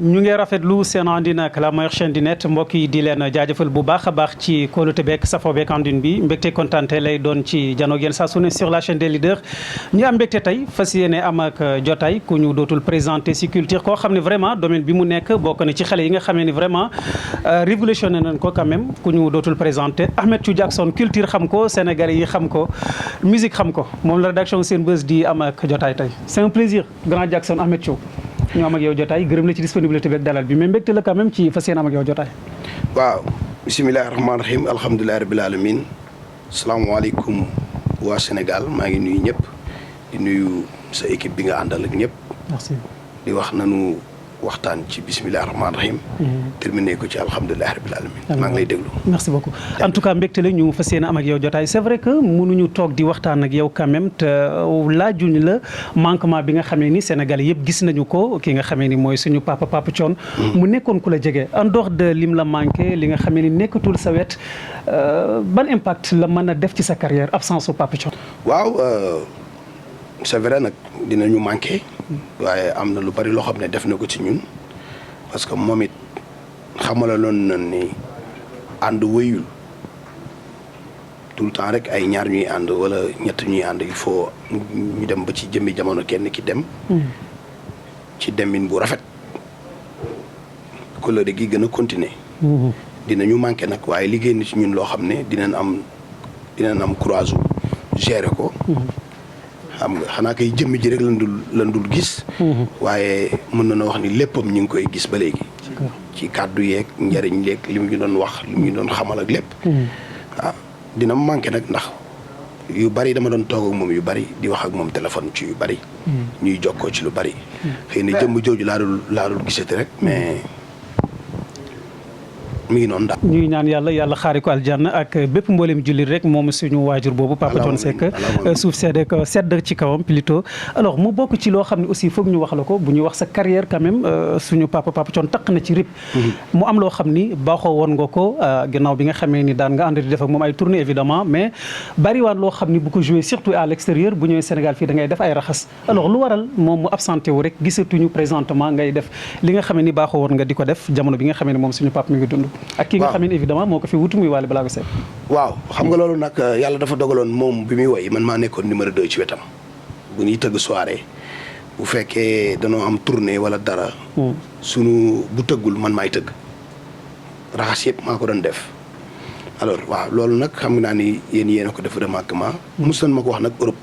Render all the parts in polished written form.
ñu ngi rafetlu seen àndina ak la meilleure chaîne du net mbokk yi di leen jaajëfal bu baax a baax ci kóolute beeg safo beeg àndin bi mbégte kontaante lay doon ci janoog yéen saa su ne sur la chaîne des leaders. ñu am mbégte tey fas yéene am ak jotaay ku ñu dootul présenté si culture koo xam ne vraiment domaine bi mu nekk bokk na ci xale yi nga xamee ni vraiment révolutionné nañ ko quand même ku ñu dootul présenté Ameth Jackson culture xam ko Sénégalais yi xam ko musique xam ko moom la rédaction Senbuzz di am ak jotaay tey c'est un plaisir grand Jackson Ameth Thiou ñu am ak yow jotaay gërëm la ci disponibilité beeg dalal bi mais mbégte la quand même ci fas yéene am ak yow jotaay. waaw bisimilah rahmaani rahiim alhamdulilah rabil aalamiin salaamaaleykum waa Sénégal maa ngi nuyu ñëpp di nuyu sa équipe bi nga àndal ak ñëpp. merci di wax nanu waxtaan ci bisimilah rahmaani rahiim. terminé ko ci alhamdulilah rabil aalamiin. maa ngi lay déglu. merci beaucoup en tout cas mbégte la ñu fas yéene am ak yow jotaay c'est vrai que mënuñu toog di waxtaan ak yow quand même te laajuñu la manquement bi nga xamee ni Sénégal yëpp gis nañu ko ki nga xamee ni mooy suñu papa Thione. mu nekkoon ku la jege en dehors de lim la manqué li nga xamee ni nekkatul sa wet ban impact la mën a def ci sa carrière absence su papa Thione. waaw c'est vrai nag dinañu manqué. waaye am na lu bari loo xam ne def na ko ci ñun parce que moom it xamalaloon na ni ànd wëyul tout le temps rek ay ñaar ñuy ànd wala ñett ñuy ànd il faut ñu dem ba ci jëmmi jamono kenn ki dem. ci demin bu rafet. colère gi gën a continuer. dinañu manqué nag waaye liggéey na ci ñun loo xam ne dinañ am courage gérer ko. xam nga xanaa kay jëmmi ji rek lan dul gis. waaye mën na wax ni léppam ñu ngi koy gis ba léegi. ci kàddu yeeg njëriñ leeg li mu ñu doon wax li mu ñu doon xamal ak lépp. waaw dina manqué nag ndax yu bari dama doon toog ak moom yu bari di wax ak moom téléphone ci yu bari. ñuy jokkoo ci lu bari. xëy na jëmm jooju laa dul gisati rek mais. mi ngi noonu daal. ñu ngi ñaan yàlla xaari ko aljanna ak bépp mboolem jullit rek moom suñu waajur boobu Papa Thione Seck suuf sedd ci kawam plutôt alors mu bokk ci loo xam ne aussi foog ñu wax la ko bu ñuy wax sa carrière quand même suñu Papa Thione taq na ci rip mu am loo xam ni baaxoo woon nga ko gannaaw bi nga xamee ni daan nga ànd di def ak moom ay tournée évidemment mais bariwaan loo xam ni bu ko joué surtout à l'extérieur bu ñëwee Sénégal fii da ngay def ay raxas alors lu waral moom mu absenté wu rek gisatuñu présentement ngay def li nga xamee ni baaxoo woon nga di ko def jamono bi nga xamee ni moom suñu papa mi ngi dund ak ki nga xam ne évidemment moo ko fi wutu muy Wally Ballago Seck. waaw xam nga loolu nag yàlla dafa dogaloon moom bi muy woy man maa nekkoon numéro 2 ci wetam bu ñuy tëgg soirée bu fekkee danoo am tournée wala dara. sunu bu tëggul man maay tëgg raxas yëpp maa ko doon def. alors waaw loolu nag xam naa ni yéen a ko def remarquement. mos nañ ma ko wax nag Europe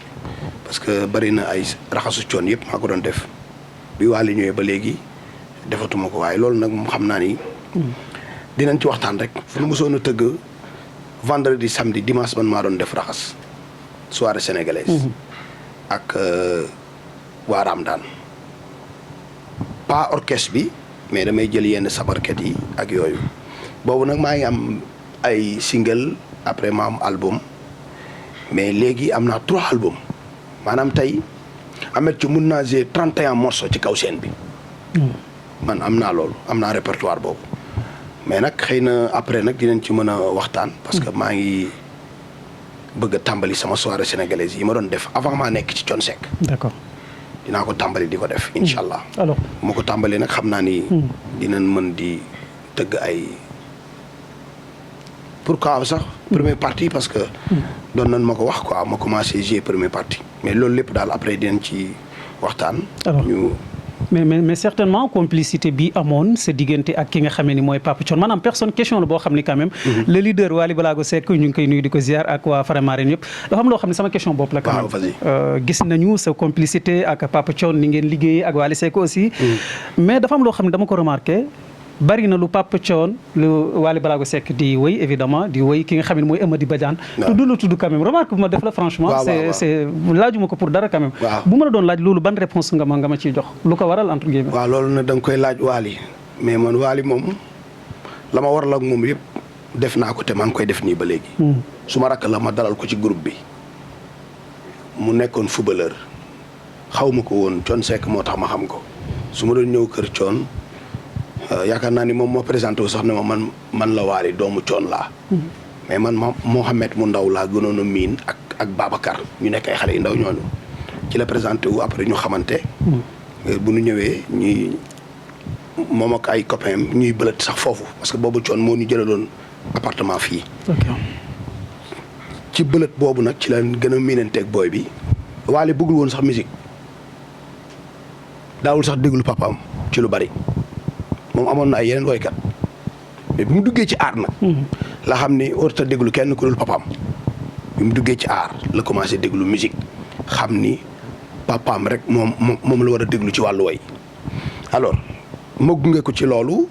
parce que bari na ay raxasu coon yëpp maa ko doon def bi Wally ñëwee ba léegi defatuma ko waaye loolu nag moom xam naa ni. dinañ ci waxtaan rek fu nu mosoon a tëgg vendredi samedi dimanche man maa doon def raxas soirée sénégalaise. ak waa Ramadaan pas orchestre bi mais damay jël yenn sabarkat yi ak yooyu boobu nag maa ngi am ay single après ma am album mais léegi am naa 3 albums maanaam tey Ameth Thiou mun naa jouer 31 morceaux ci kaw scène bi. man am naa loolu am naa répertoire boobu. mais nag xëy na après nag dinañ ci mën a waxtaan parce que maa ngi bëgg a tàmbali sama soirée sénégalaise yi ma doon def avant maa nekk ci Thione Seck. d'accord dinaa ko tàmbali di ko def incha allah. alors moo ko tàmbali nag xam naa ni. dinañ mën di tëgg ay pourquoi sax. première partie parce que. doon nañ ma ko wax quoi ma commencé jouer première partie mais loolu lépp daal après dinañ ci waxtaan. ñu. mais certainement complicité bi amoon sa diggante ak ki nga xamee ni mooy Papa Thione maanaam personne question la boo xam ni quand même. le leader Wally Ballago Seck ñu ngi koy nuyu di ko ziar ak waa Faramareen yëpp dafa am loo xam ne sama question bopp la. quand même gis nañu sa complicité ak Papa Thione ni ngeen liggéeyee ak Wally Seck aussi. mais dafa am loo xam ne dama ko remarqué. bari na lu Papa Thione lu Wally Ballago Seck di wëy évidemment di wëy ki nga xam ne mooy Amady Badiane. tudd quand même remarque bu ma def la franchement. c'est laajuma ko pour dara quand même. bu ma la doon laaj loolu ban réponse nga ma ciy jox lu ko waral entre guillemets. waaw loolu nag da nga koy laaj Wally mais man Wally moom la ma waral ak moom yëpp def naa ko te maa ngi koy def nii ba léegi. su ma rakk la ma dalal ko ci groupe bi mu nekkoon footballeur xaw ma ko woon Thione Seck moo tax ma xam ko su ma doon ñëw kër Thione. yaakaar naa ni moom moo présenté wu sax ne ma man la Wally doomu Thione laa. mais man Mohamed mu ndaw laa gënoon a miin ak Babacar ñu nekk ay xale yu ndaw ñooñu ci la présenté wu après ñu xamante. bu ñu ñëwee moom ak ay copains ñuy bëlët sax foofu parce que boobu coon moo ñu jëlaloon appartement fii. ci bëlët boobu nag ci la gën a miinanteeg booy bi. Wally bëggul woon sax musique daawul sax déglu papaam ci lu bari moom amoon na ay yeneen woykat mais bi mu duggee ci aar nag. la xam ni warut a déglu kenn ku dul papaam. bi mu duggee ci aar la commencé déglu musique xam ni papaam rek moom la war a déglu ci wàllu woy alors ma gunge ko ci loolu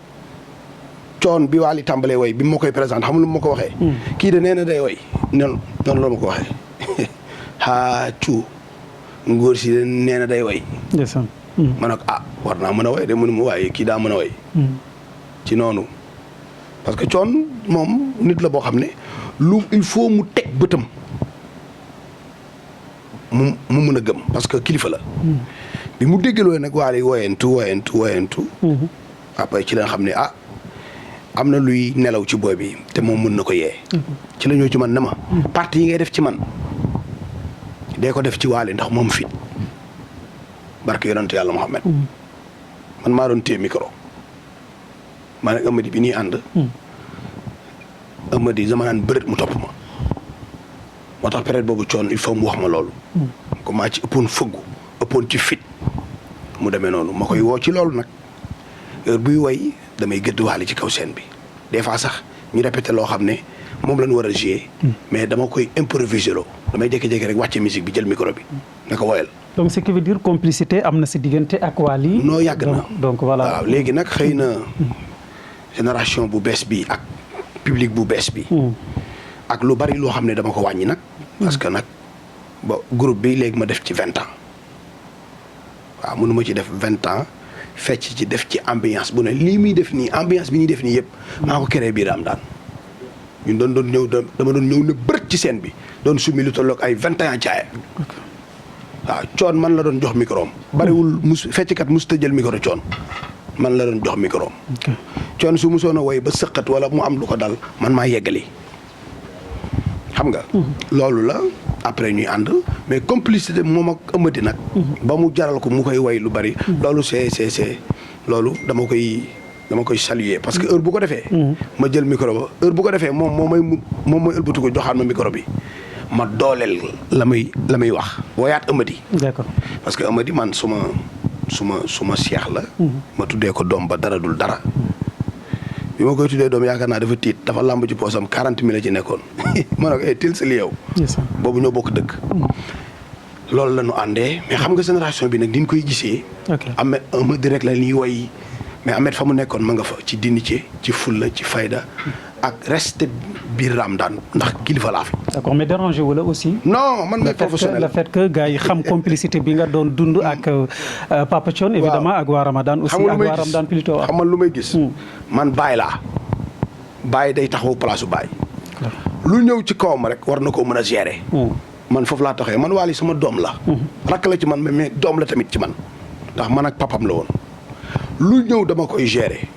coon bi Wally tàmbalee woy bi ma koy présenté xam lu ma ko waxee. kii de nee na day woy noonu la ma ko waxee haa cu ngóor si de nee na day woy. ma ne ko war naa mën a woy de mu ne ma waaye kii daa mën a woy. ci noonu parce que coon moom nit la boo xam ne lu il faut mu teg bëtam mu mën a gëm parce que kilifa la. bi mu déggaloo nag Wally woyantu. après ci la xam ne am na luy nelaw ci booy bi te moom mën na ko yee. ci la ñëw ci man ne ma. partie yi ngay def ci man dee ko def ci Wally ndax moom fit barke yonent yàlla Muhammad man maa doon téye micro maa nag Amady bi ñuy ànd. Amady dama naan bëreet mu topp ma moo tax période boobu coon il faut mu wax ma loolu. ko maa ci ëppoon fëggu ëppoon ci fit mu demee noonu ma koy woo ci loolu nag heure buy woy damay gëdd Wally ci kaw scène bi des fois sax ñu répété loo xam ne moom lañ war a jouer mais dama koy improviser loo damay jékki-jékki rek wàcce musique bi jël micro bi ne ko woyal. donc ce qui veut dire complicité am na si diggante ak Wally. noo yàgg na donc voilà. waaw léegi nag xëy na génération bu bees bi ak public bu bees bi. ak lu bari loo xam ne dama ko wàññi nag. parce que nag ba groupe bi léegi ma def ci 20 ans waaw mënu ma ci def 20 ans fecc ci def ci ambiance bu ne lii muy def nii ambiance bi ñuy def nii yëpp. maa ko créé biir am daan ñun doon ñëw dama doon ñëw ne bërët ci scène bi doon summi lu tolloog ay 21 ans caaya. waaw coon man la doon jox micro am. bariwul fecckat mosut a jël micro coon man la doon jox micro am. coon su mosoon a woy ba sëqat wala mu am lu ko dal man maa yeggali xam nga. loolu la après ñuy ànd mais complicité moom ak Amady nag. ba mu jaral ko mu koy woy lu bari. loolu c'est loolu dama koy saluer parce que heure bu ko defee. ma jël micro ba heure bu ko defee moom mooy ëlbatu ko joxaat ma micro bi. ma dooleel la muy wax woyaat Amady. d'accord parce que Amady man suma seex la. ma tuddee ko doom ba dara dul dara. bi ma koy tuddee doom yaakaar naa dafa tiit dafa làmb ci poosam 40 000 la ci nekkoon ma ne ko til sa li yow. boobu ñoo bokk dëkk. loolu la ñu àndee mais xam nga génération bi nag ni ñu koy gisee. Amady rek la ñuy woy mais Ahmed fa mu nekkoon ma nga fa ci dignité ci fulla ci fayda. ak reste biir Ramadaan ndax kilifa laa fi. d'accord mais dérangé wu la aussi. non man may professionnel le fait que gars yi xam complicité bi nga doon dund ak Papa Thione évidemment ak waa Ramadan aussi ak waa Ramadan plutôt. xam nga lu may gis. man Baye laa. Baye day taxaw place su Baye. lu ñëw ci kawam rek war na koo mën a gérer. man foofu laa taxee man Wally sama doom la. rakk la ci man mais doom la tamit ci man ndax man ak papam la woon. lu ñëw dama koy gérer.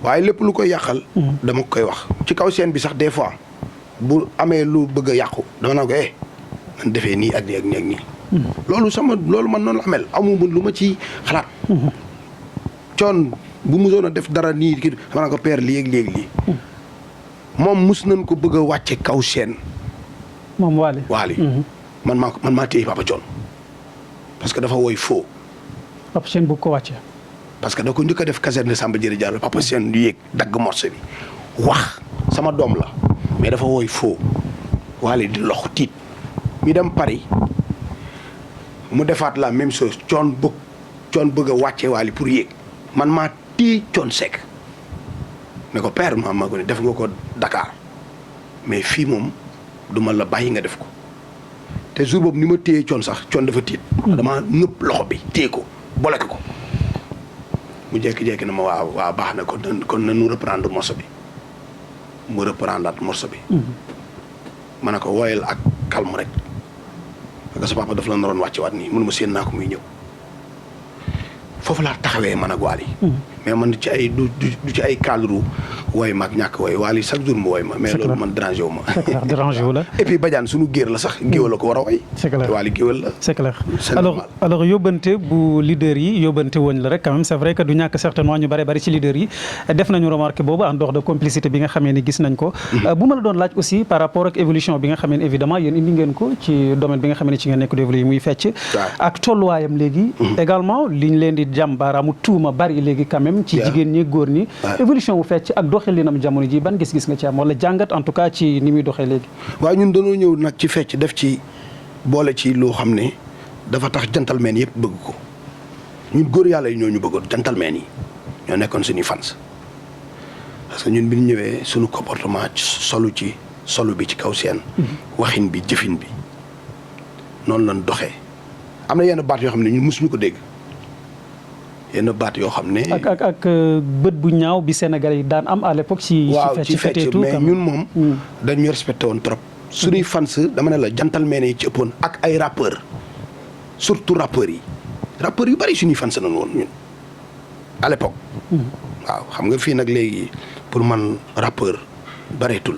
waaye lépp lu koy yàqal. dama koy wax ci kaw scène bi sax des fois bu amee lu bëgg a yàqu dama naa ko man defee nii ak nii ak nii ak nii. loolu man noonu la amel amu lu ma ci xalaat. coon bu musoon a def dara nii kii dama naa ko père lii ak lii. moom mus nañ ko bëgg a wàcce kaw scène. moom Wally. man maa téye Papa Thione parce que dafa woy faux. Papa Thione bëgg ko wàcce. parce que da ko njëkk a def caserne Samba Diéry Diallo Papa Thione du yéeg dagg morceau bi wax sama doom la mais dafa woy faux Wally di lox tiit mi dem Paris mu defaat la même chose Thione bëgg a wàcce Wally pour yéeg man maa téye Thione Seck ne ko père maa ko ne def nga ko Dakar mais fii moom duma la bàyyi nga def ko te jour boobu ni ma téye Thione sax Thione dafa tiit dama nëpp loxo bi téye ko bloqué ko mu jékki-jékki na ma waaw baax na kon na nu reprendre morceau bi mu reprendre morceau bi. ma ne ko woyal ak calme rek parce que sa papa daf la naroon wàcce waat nii mënuma séen naa ko muy ñëw foofu laa taxawee man ak Wally mais man ci ay du ci ay cadre woy ma ak ñàkk woy Wally chaque jour mu woy ma mais loolu man dérangé wu ma. c'est clair dérangé wu la. et puis Badiane suñu géer la sax géwél la ko war a woy. c'est clair Wally géwél la. c'est clair alors yóbbante bu leader yi yóbbante woñ la rek quand même c'est vrai que du ñàkk certainement ñu bari ci leader yi def nañu remarque boobu en dehors de complicité bi nga xamee ni gis nañ ko. bu ma la doon laaj aussi par rapport ak évolution bi nga xamee ni évidemment yéen indi ngeen ko ci domaine bi nga xamee ni ci ngeen nekk d'évoluer muy fecc. ak tolluwaayam léegi. également liñ leen di jàmbaaraamu tuuma bari léegi quand même. ci jigéen ñi góor ñi. évolution bu fecc ak doxalinam jamono ji ban gis-gis nga ci am wala jàngat en tout cas ci ni muy doxee léegi. waaw ñun dañoo ñëw nag ci fecc def ci boole ci loo xam ne dafa tax gentleman yëpp bëgg ko ñun góor yàlla yi ñoo ñu bëggoon gentleman yi ñoo nekkoon suñuy fans parce que ñun bi ñu ñëwee suñu comportement solu bi ci kaw seen. waxin bi jëfin bi noonu lañ doxee am na yenn baat yoo xam ne ñun mësuñu ko dégg. yenn baat yoo xam ne. ak bët bu ñaaw bi Sénégalais yi daan am à l'époque. ci fecc mais ñun moom. dañu respecté woon trop. suñuy fans dama ne la gentleman yi ci ëppoon ak ay rappeurs surtout rappeurs yi rappeurs yu bari suñuy fans nañu woon ñun à l'époque. waaw xam nga fii nag léegi pour man rappeur bareetul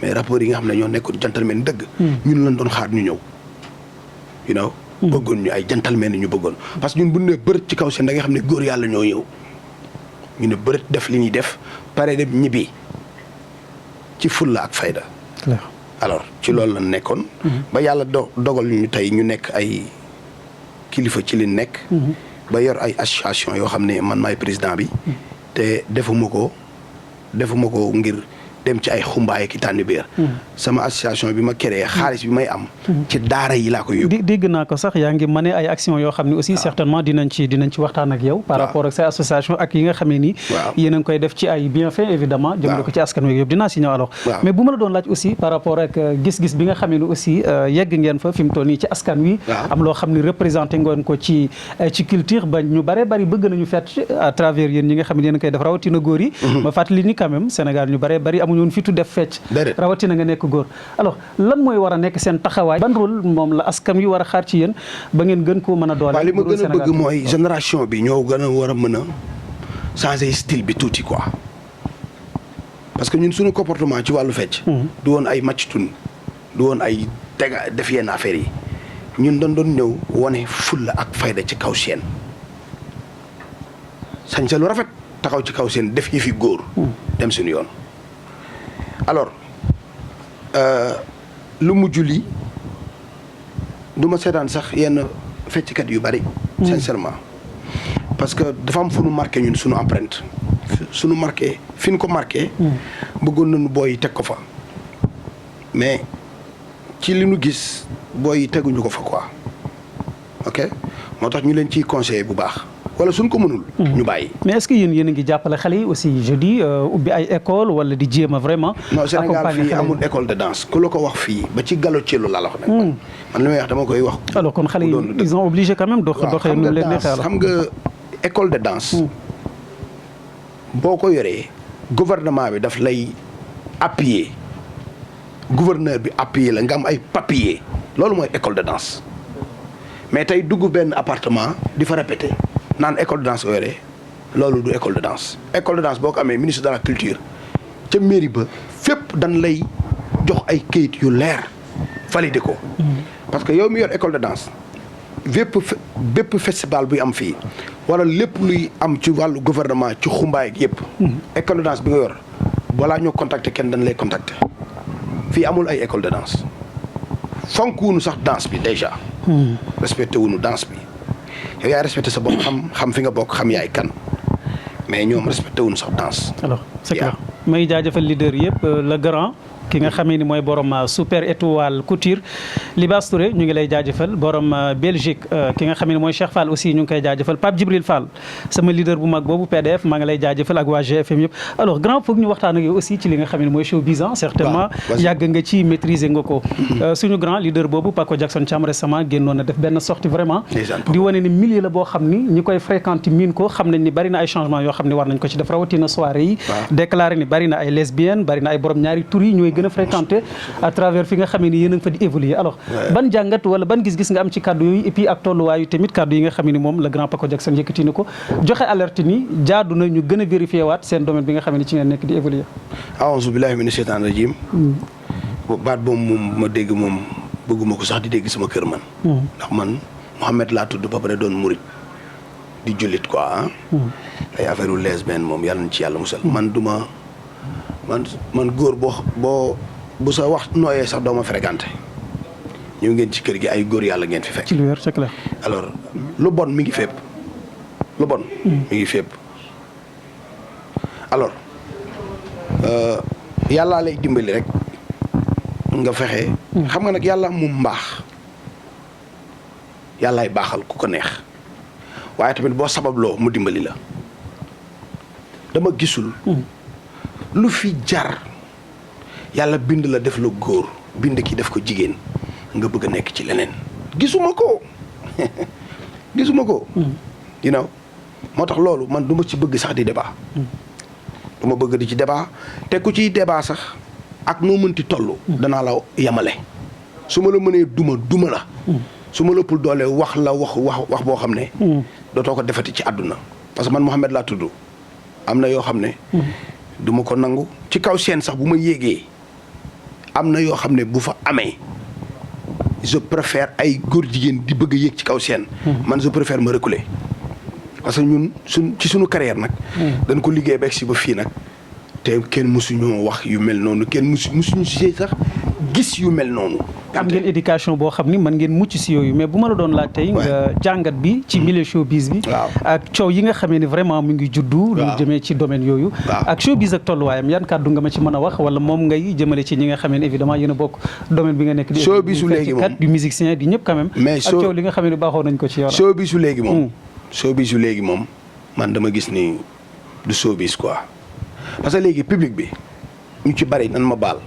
mais rappeurs yi nga xam ne ñoo nekkoon gentleman dëgg. ñun lañ doon xaar ñu ñëw you know. bëggoon ñu ay gentleman ñu bëggoon parce que ñun bu ñu nee bërët ci kaw seen da nga xam ne góor yàlla ñoo ñëw ñu ne bërët def li ñuy def pare dem ñibbi ci fulla ak fayda. alors ci loolu la nekkoon. ba yàlla dogal ñu tey ñu nekk ay kilifa ci li nekk. ba yor ay association yoo xam ne man maay président bi. te defuma ko ngir. dem ci ay xumbaay ki tànn biir sama association bi ma créé xaalis bi may am ci daara yi laa koy yóbbu dégg naa ko sax yaa ngi mané ay action yoo xam ne aussi certainement dinañ ci waxtaan ak yow par rapport ak say association ak yi nga xamee ni yéen a ngi koy def ci ay bienfaits évidemment jëmale ko ci askan wi yëpp dinaa si ñëw alors mais bu ma la doon laaj aussi par rapport ak gis-gis bi nga xamee ni aussi yegg ngeen fa fi mu toll nii ci askan wi am loo xam ne représenté ngeen ko ci culture ba ñu bari bëgg nañu fête à travers yéen ñi nga xam ne yéen a koy def rawatina góor yi ma fàttali ni quand même Sénégal ñu bari amuñu woon fitu def fecc rawatina nga nekk góor alors lan mooy war a nekk seen taxawaay ban rôle moom la askan wi war a xaar ci yéen ba ngeen gën koo mën a doole. waaw li ma gën a bëgg mooy génération bi ñoo gën a war a mën a changer style bi tuuti quoi parce que ñun suñu comportement ci wàllu fecc du woon ay match tun du woon ay tega def yenn affaires yi ñun dañ doon ñëw wane fulla ak fayda ci kaw seen sañ sa lu rafet taxaw ci kaw seen def yi fi góor dem suñu yoon alors lu mujj lii du ma seetaan sax yenn fecckat yu bari sincèrement parce que dafa am fu nu marqué ñun suñu empreinte suñu marqué fi ñu ko marqué bëggoon nañu booy teg ko fa mais ci li nu gis booy teguñu ko fa quoi ok moo tax ñu leen ciy conseillé bu baax wala suñ ko mënul ñu bàyyi. mais est-ce que yéen a ngi jàppale xale yi aussi je dis ubbi ay école wala di jéem a vraiment. non Sénégal fii amul école de danse ku la ko wax fii ba ci Gallo Thielou laa la wax nag. man li may wax dama koy wax. alors kon xale yi ils ont obligé quand même doxee nu leen neexee xam nga école de danse. boo ko yoree gouvernement bi daf lay appuyer gouverneur bi appuyer la nga am ay papier loolu mooy école de danse mais tey dugg benn appartement di fa répéter. naan école de danse ko yoree loolu du école de danse boo ko amee ministre de la culture ca mairie ba fépp dañ lay jox ay kayit yu leer valider ko parce que yow mi yor école de danse bépp festival buy am fii wala lépp luy am ci wàllu gouvernement ci xumbaay ak yëpp école de danse bi nga yor balaa ñoo contacter kenn dañ lay contacter fii amul ay école de danse fonk wuñu sax danse bi déjà respecté wuñu danse bi yow yaa respecté sa bopp xam fi nga bokk xam yaay kan mais ñoom respecté wuñu sax danse. alors c'est clair may jaajëfal leader yëpp le grand ki nga xamee ni mooy borom super étoile couture Libaas Touré ñu ngi lay jaajëfal borom Belgique ki nga xamee ni mooy Cheikh Fall aussi ñu ngi koy jaajëfal Pape Djibril Fall sama leader bu mag boobu PDF maa ngi lay jaajëfal ak waa GFM yëpp alors grand foog ñu waxtaan ak yow aussi ci li nga xam ne mooy showbiz certainement yàgg nga ci maîtriser nga ko suñu grand leader boobu Paco Jackson Thiam récemment génnoon na def benn sortie vraiment di wane ni milieu la boo xam ni ñi koy fréquenter miin ko xam nañ ni bari na ay changements yoo xam ne war nañ ko ci def rawatina soirée yi déclaré ni bari na ay lesbiennes bari na ay borom ñaari tur yi ñooy gën a fréquenté à travers fi nga xamee ni yéen a ngi fa di évoluer alors ban jàngat wala ban gis-gis nga am ci kàddu yooyu et puis ak tolluwaayu tamit kàddu yi nga xamee ni moom le grand Paco Jackson yëkkati na ko joxe alerte ni jaadu na ñu gën a vérifier waat seen domaine bi nga xamee ni ci ngeen nekk di évoluer. a'uuzu billaahi mina shaytaani rajiim. baat boobu moom ma dégg moom bëgguma ko sax di dégg sama kër man. ndax man Mouhamed laa tudd ba pare doon murit di jullit quoi ay affaire u lesbienne moom yàlla na ci yàlla musal. man duma man góor bu sa wax nooyee sax doo ma fréquenté ñëw ngeen ci kër gi ay góor yàlla ngeen fi fekk. ci lu wér c'est clair. alors lu bon mi ngi fépp lu bon. mi ngi fépp alors yàllaa lay dimbali rek nga fexe. xam nga nag yàlla moom mbaax yàllaay baaxal ku ko neex waaye tamit boo sababloo mu dimbali la dama gisul. lu fi jar yàlla bind la def la góor bind ki def ko jigéen nga bëgg a nekk ci leneen gisuma ko gisuma ko. you know moo tax loolu man du ma ci bëgg sax di débat. du ma bëgg di ci débat te ku ciy débat sax ak noo mënti toll. danaa la yemale su ma la mënee duma la. su ma la ëppul doole wax boo xam ne. dootoo ko defati ci àdduna parce que man Mouhamed laa tudd am na yoo xam ne. du ma ko nangu ci kaw seen sax bu ma yéegee am na yoo xam ne bu fa amee je préfère ay góor jigéen di bëgg a yéeg ci kaw seen. man je préfère ma reculer parce que ñun ci suñu carrière nag. dañ ko liggéey beeg si ba fii nag te kenn mësuñoo wax yu mel noonu kenn mësuñu si sax gis yu mel noonu. am ngeen éducation boo xam ni mën ngeen mucc si yooyu mais bu ma la doon laaj tey nga jàngat bi ci milieu showbiz bi. ak coow yi nga xamee ni vraiment mu ngi juddu. lu jëmee ci domaine yooyu. ak showbiz ak tolluwaayam yan kàddu nga ma ci mën a wax wala moom ngay jëmale ci ñi nga xamee ni évidemment yéen a bokk domaine bi nga nekk. di showbiz léegi moom du musicien di ñëpp quand même. mais ak coow li nga xamee ni baaxoo nañ ko ci yow. showbiz léegi moom. showbiz léegi moom man dama gis ni du showbiz quoi parce que léegi public bi ñu ci bari nan ma baal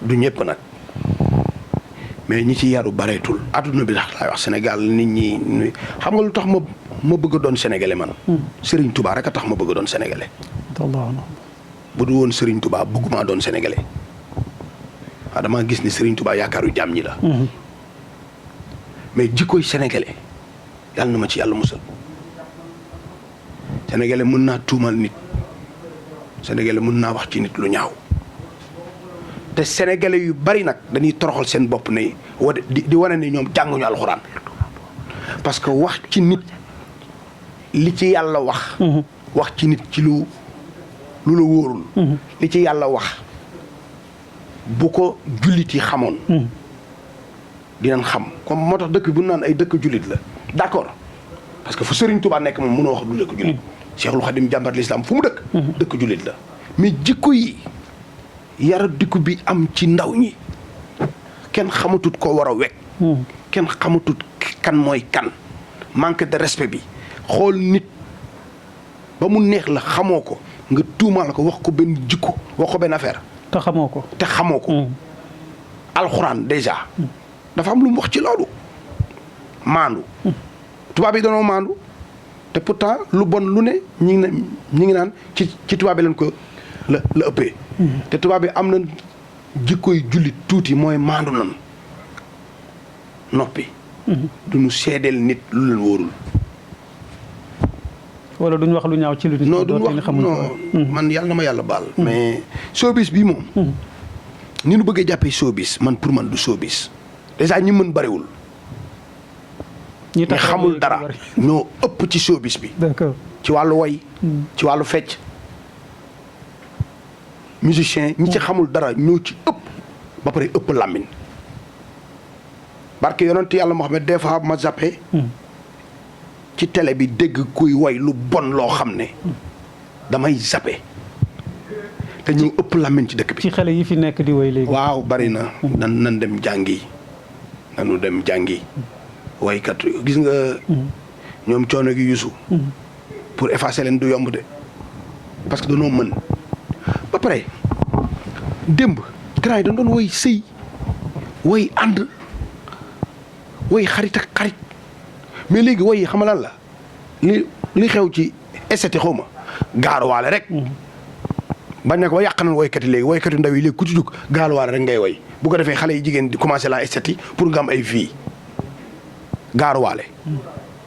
du ñëpp nag. mais ñi ci yaru bareetul adduna bi tax laay wax Sénégal nit ñi xam nga lu tax ma bëgg a doon sénégalais man. Serigne Touba rek a tax ma bëgg a doon sénégalais. bu du woon Serigne Touba bëgguma doon sénégalais waaw damaa gis ni Serigne Touba yaakaaru jàmm ñi la. mais jikkoy sénégalais yàlla na ma ci yàlla musal. sénégalais mën naa tuumal nit sénégalais mën naa wax ci nit lu ñaaw. te sénégalais yu bari nag dañuy toroxal seen bopp ne di wane ni ñoom jànguñu alxuraan parce que wax ci nit li ci yàlla wax. wax ci nit ci lu la wóorul. li ci yàlla wax bu ko jullit yi xamoon. dinañ xam comme moo tax dëkk bu naan ay dëkk jullit la d'accord parce que fu Serigne Touba nekk moom mënoo wax du dëkk jullit. Cheikhul Khadim jàmbar l'islam fu mu dëkk. dëkk jullit la mais jikko yi. yara dikku bi am ci ndaw ñi kenn xamatut ko war a wekk kenn xamatut kan mooy kan manque de respect bi xool nit ba mu neex la xamoo ko nga tuumaal ko wax ko benn jikko wax ko benn affaire te xamoo ko alxuraan déjà dafa am lu mu wax ci loolu maandu tubaab yi danoo maandu te pourtant lu bon lu ne ñi ngi naan ci tubaab yi leen ko la ëppee te tubaab bi am na jikkoy jullit tuuti mooy maandu nan noppi duñu seedeel nit lu leen wóorul wala duñ wax lu ñaaw ci lu nit non duñ wax non man yàlla na ma yàlla baal mais showbiz bii moom ni nu bëggee jàppee showbiz man pour man du showbiz déjà ñi mën bariwul ñi xamul dara ñoo ëpp ci showbiz bi d'accord ci wàllu woy ci wàllu fecc musicien ñi ci xamul dara ñoo ci ëpp ba pare ëpp làmmiñ barke yonent yàlla Muhammad des fois ma zappé ci télé bi dégg kuy woy lu bon loo xam ne damay zappé te ñu ëpp làmmiñ ci dëkk bi. ci xale yi fi nekk di woy léegi. waaw bari na. nan dem jàngi nanu dem jàngi woykat gis nga. ñoom coono gi yusu pour effacer leen du yomb de parce que dañoo mën. ba pare démb grand yi dañ doon woy sëy woy ànd woy xarit ak xarit mais léegi woy yi xam lan la li xew ci esthétique xaw ma gaaruwaale rek bañ ne ko ba yàq nañ woykat yi léegi woykat yu ndaw yi léegi ku ci jug gaaruwaale rek ngay woy bu ko defee xale yi jigéen di commencé la esthétique pour nga am ay vie gaaruwaale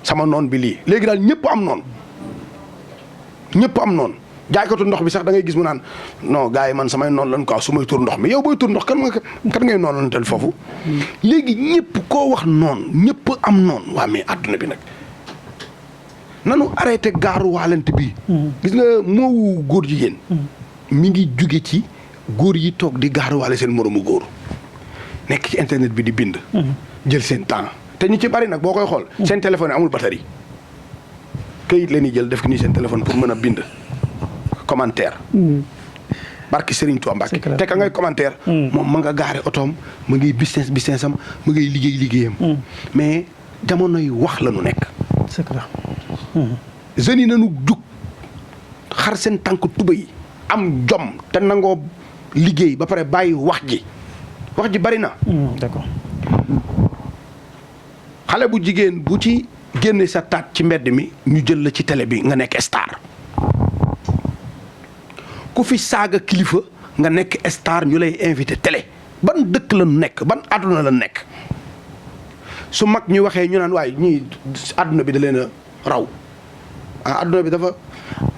sama noon bi lii léegi daal ñëpp am noonu jaaykatu ndox bi sax da ngay gis mu naan non gars yi man samay noonu lan quoi su may tur ndox mi yow booy tur ndox kan ngay noonu lan tel foofu léegi ñëpp koo wax noonu ñëpp am noonu waa mais àdduna bi nag nanu arrêté gaaruwaalante bi gis nga moowu góor jigéen mi ngi jóge ci góor yi toog di gaaruwaale seen moroomu góor nekk ci internet bi di bind jël seen temps te ñu ci bari nag boo koy xool seen téléphone yi amul batterie këyit la ñuy jël def ko nii seen téléphone pour mën a bind commentaire barki Serigne Touba Mbacke te ka ngay commentaire moom ma nga gaare otoom ma ngay business am ma ngay liggéeyam mais jamonoy wax la nu nekk c'est clair jeunes yi nañu jug xar seen tànk tuba yi am jom te nangoo liggéey ba pare bàyyi wax ji bari na d'accord xale bu jigéen bu ci génne sa taat ci mbedd mi ñu jël la ci télé bi nga nekk star ku fi saaga kilifa nga nekk star ñu lay invité télé ban dëkk la nekk ban àdduna la nekk su mag ñu waxee ñu naan waaye ñii àdduna bi da leen a raw àdduna bi dafa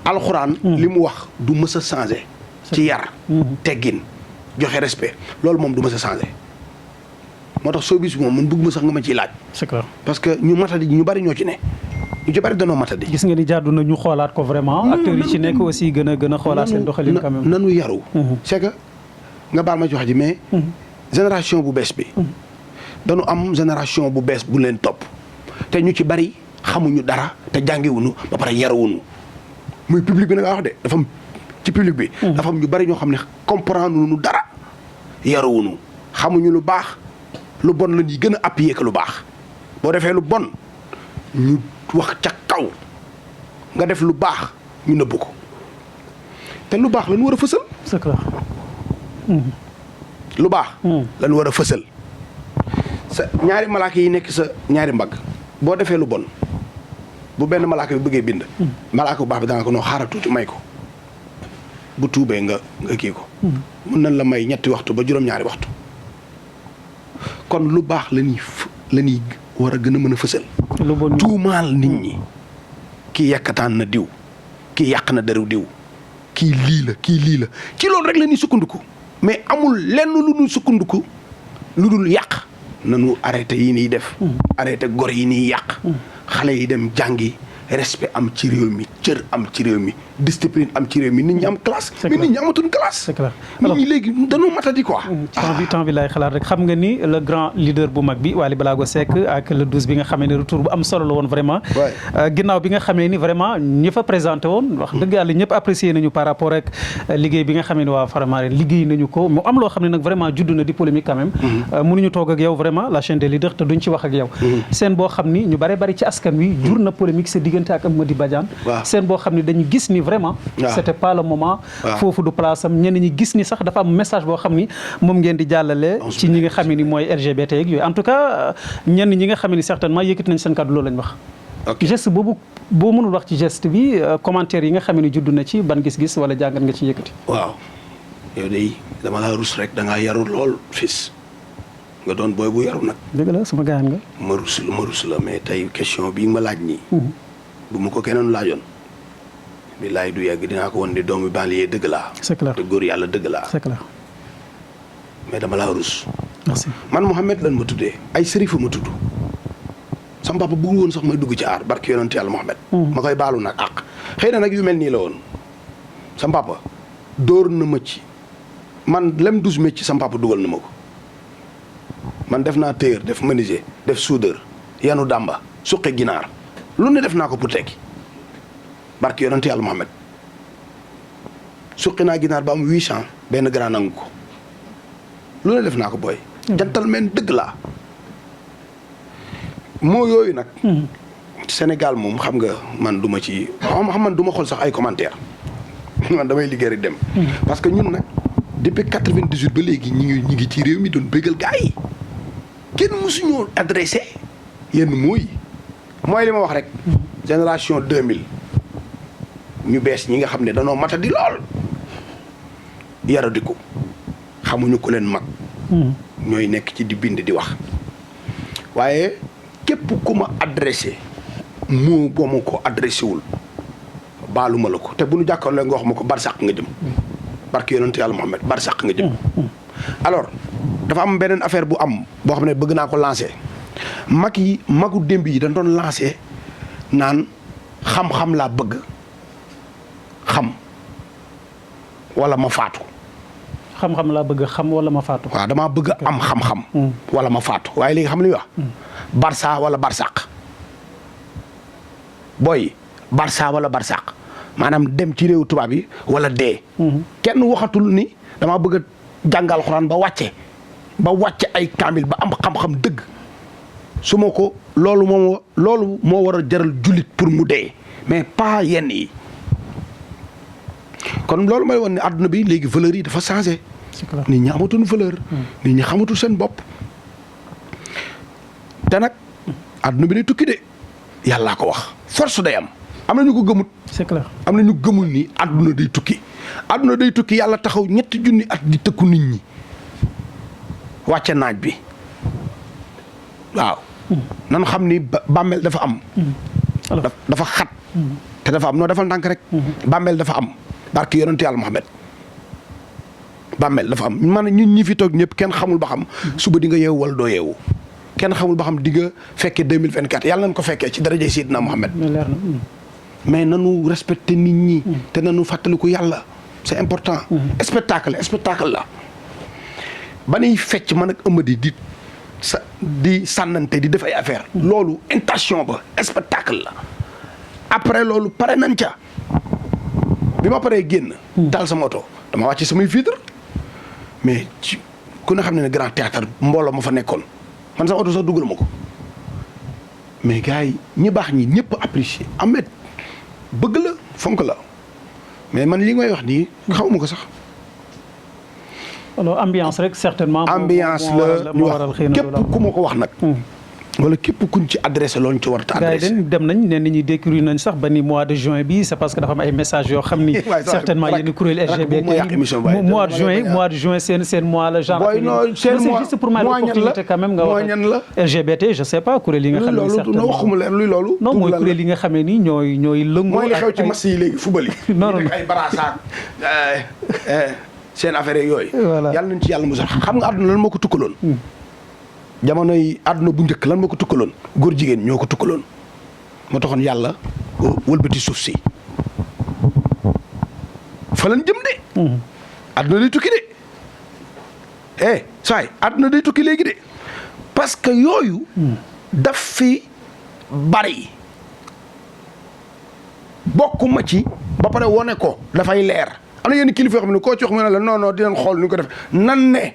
alxuraan li mu wax du mës a changé ci yar teggin joxe respect loolu moom du mës a changé moo tax soo bis moom man bëgg ma sax nga ma ciy laaj c'est clair parce que ñu matadi ñu bari ñoo ci ne ñu ci bari danoo matadi gis nga ni jàddu na ñu xoolaat ko vraiment acteurs yi ci nekk aussi gën a xoolaat seen doxalin quand même nanu yaru c'est que nga baal ma ci wax ji mais génération bu bees bi dañu am génération bu bees bu leen topp te ñu ci bari xamuñu dara te jàngiwuñu ba pare yaruwuñu muy public bi na nga wax de dafa am ci public bi dafa am ñu bari ñoo xam ne comprendre nu dara yaruwuñu xamuñu lu baax lu bon la ñuy gën a appuyer que lu baax boo defee lu bon ñu wax ca kaw nga def lu baax ñu nëbb ko te lu baax lañu war a fësal. c'est clair. lu baax. lañu war a fësal. sa ñaari malaaka yi nekk sa ñaari mbagg boo defee lu bon bu benn malaaka bi bëggee bind. malaaka bu baax bi danga ko noo xaaral tuuti may ko bu tuubee nga kii ko. mën nañ la may 3 waxtu ba juróom-ñaari waxtu. kon lu baax la ñuy war a gën a mën a fësal. lu bon tuumaal nit ñi. kii yàkkataan na diw kii yàq na deru diw kii lii la ci loolu rek la ñuy sukkandiku mais amul lenn lu ñuy sukkandiku lu dul yàq. nanu arrêté yi ñuy def. arrêté gor yi ñuy yàq. xale yi dem jàngi respect am ci réew mi cër am ci réew mi discipline am ci réew mi nit ñi am classe. mais nit ñi amatuñ classe. c'est clair nit ñi léegi dañoo matadi quoi. temps bi laay xalaat rek xam nga ni le grand leader bu mag bi Wally Ballago Seck ak le 12 bi nga xamee ne retour bu am solo la woon vraiment. ginnaaw bi nga xamee ni vraiment ñi fa présenté woon. wax dëgg yàlla ñëpp apprécié nañu par rapport ak liggéey bi nga xamee ne waa Faramareen liggéey nañu ko mu am loo xam ne nag vraiment judd na di polémique quand même. mënuñu toog ak yow vraiment la chaîne des leaders te duñ ci wax ak yow. seen boo xam ni ñu bari ci askan wi jur na polémique sa diggante ak Amady Badiane. seen boo xam ni dañu gis ni vraiment. c'était pas le moment. foofu du place am ñenn ñi gis ni sax dafa am message boo xam ni moom ngeen di jàllale. ci ñi nga xam ni mooy LGBT yeeg yooyu en tout cas ñenn ñi nga xam ni certainement yëkkati nañ seen kàddu loolu lañ wax. geste boobu boo mënul wax ci geste bi commentaire yi nga xam ni judd na ci ban gis-gis wala jàngat nga ci yëkkati. waaw yow de dama laa rus rek da ngaa yaru lool fils nga doon booy bu yaru nag. dëgg la sama gaañ nga. ma rus la mais tey question bii ma laaj nii. bu ma ko keneen laajoon. billaay du yegg dinaa ko woon di doomu banlieue dëgg laa. c'est clair te góor yàlla dëgg laa. c'est clair. mais dama laa rus. merci man Mouhamed lan ma tuddee ay sërifa ma tudd. sama papa bëggul woon sax may dugg ci aar barke yonent yàlla Mouhamed. ma koy baalu nag àq. xëy na nag yu mel nii la woon. sama papa dóor na ma ci man lem dus métier sama papa dugal na ma ko. man def naa tailleur def menuisier def soudeur yanu dàmba suqi ginaar lu ne def naa ko pour tekki barke yonent yàlla Mouhamed suqi naa ginaar ba am 800 benn grand nangu ko lu ne def naa ko booy. gentleman dëgg laa. moo yooyu nag. Sénégal moom xam nga man du ma ci xam man du ma xool sax ay commentaire man damay liggéey rek dem. parce que ñun nag depuis 98 ba léegi ñi ngi ci réew mi doon bégal gars yi kenn mësuñoo adressé yenn mooy li ma wax rek. génération 2000 ñu bees ñi nga xam ne danoo matadi lool yaradiku xamuñu ku leen mag. ñooy nekk ci di bind di wax. waaye képp ku ma adressé moo boo ma ko adressé wul baaluma la ko te bu nu jàkkaarloo nga wax ma ko barsàq nga jëm. barke yonent yàlla Muhammad barsàq nga jëm. alors dafa am beneen affaire bu am boo xam ne bëgg naa ko lancer magu démb yi dañ doon lancer naan xam-xam laa bëgg xam wala ma faatu. xam-xam laa bëgg xam wala ma faatu. waaw damaa bëgg am xam-xam. wala ma faatu waaye léegi xam li wax. Barça wala barsàq. booy Barça wala barsàq maanaam dem ci réew tubaab yi wala dee. kenn waxatul ni damaa bëgg a jàngal xuraan ba wàcce ay kaamil ba am xam-xam dëgg su ma ko loolu moo war a jaral jullit pour mu dee mais pas yenn yi. kon loolu may woon ne àdduna bi léegi valeur yi dafa changé. nit ñi amatuñu valeur. nit ñi xamatu seen bopp. te nag àdduna bi day tukki de yàllaa ko wax force day am. am na ñu ko gëmut. c'est clair am na ñu gëmul ni àdduna day tukki. àdduna day tukki yàlla taxaw 3 junni at di tëkku nit ñi wàcce naaj bi waaw. nan xam ni bàmmeel dafa am. dafa xat. te dafa am noo defal ndànk rek. bàmmeel dafa am. barke yonent yàlla Muhammad bàmmeel dafa am man ñun ñi fi toog ñëpp kenn xamul ba xam suba di nga yeewu wala doo yeewu kenn xamul ba xam di nga fekkee 2024 yàlla nañ ko fekkee ci daraja Seydina Muhammad mais nanu respecté nit ñi te nanu fàttaliku yàlla c'est important. spectacle la ba nuy fecc man ak Amady di sànnante di def ay affaire loolu intention ba spectacle la après loolu pare nañ ca. bi ma paree génn. taal sama oto dama wàcc samay vitre mais ci ku ne xam ne grand théâtre mbooloo ma fa nekkoon man sama oto sax dugal ma ko mais gars yi ñi baax ñi ñëpp apprécié Ahmed bëgg la fonk la mais man li ngay wax nii xawma ko sax. alors ambiance rek certainement. ambiance la ñu wax képp ku ma ko wax nag. wala képp kuñ ci adressé loolu ñu ci war a adressé. gars yi dem nañ ne nit ñi découvrir nañ sax ba ni mois de juin bi c'est parce que dafa am ay messages yoo xam ni. certainement yéen kuréel LGBT mois de juin seen mois la genre. booy non seen mois juste pour may l'opportunité quand même nga wax LGBT je sais pas kuréel yi nga xam ne certainement waxuma leen luy loolu. non mooy kuréel yi nga xam ne nii ñooy lëngoo. mooy li xew ci match yi léegi football yi. non non ay baraasaak seen affaire yooyu. voilà yàlla nañ ci yàlla musal xam nga àdduna lan moo ko tukkaloon. jamonoy àdduna bu njëkk lan moo ko tukkaloon góor jigéen ñoo ko tukkaloon moo taxoon yàlla wëlbati suuf si fa lañ jëm de. àdduna day tukki de saay àdduna day tukki léegi de parce que yooyu daf fi bari bokkuma ci ba pare wone ko dafay leer am na yenn kilifa yoo xam ne koo ci wax mu ne la non dinañ xool nu ko def nan ne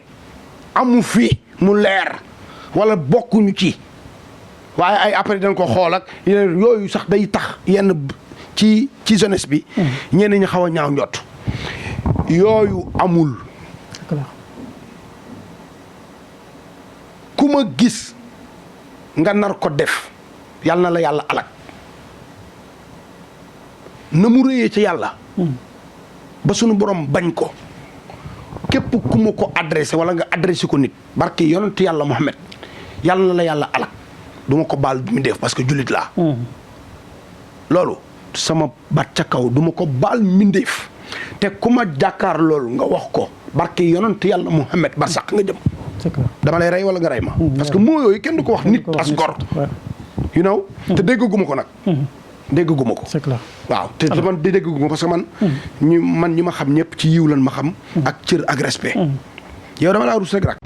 amu fi mu leer. wala bokkuñu ci waaye ay après dañ ko xool ak yeneen yooyu sax day tax yenn ci jeunesse bi. ñenn ñi xaw a ñaaw njott yooyu amul. ku ma gis nga nar ko def yàlla na la yàlla alak na mu rëyee ci yàlla. ba sunu borom bañ ko képp ku ma ko adressé wala nga adressé ko nit barke yonent yàlla Muhammad yàlla na la yàlla alak du ma ko baal mi def parce que jullit laa. loolu sama bat ca kaw du ma ko baal mindeef te ku ma jàkkaar loolu nga wax ko barke yonent yàlla Muhammad ba sax nga jëm. dama lay rey wala nga rey ma. parce que moo yooyu kenn du ko wax nit as gor. you know te déggaguma ko nag. déggaguma ko. c'est clair waaw te man déggaguma parce que man. ñi ma xam ñëpp ci yiw lan ma xam. ak cër ak respect. yow dama laa rus rek.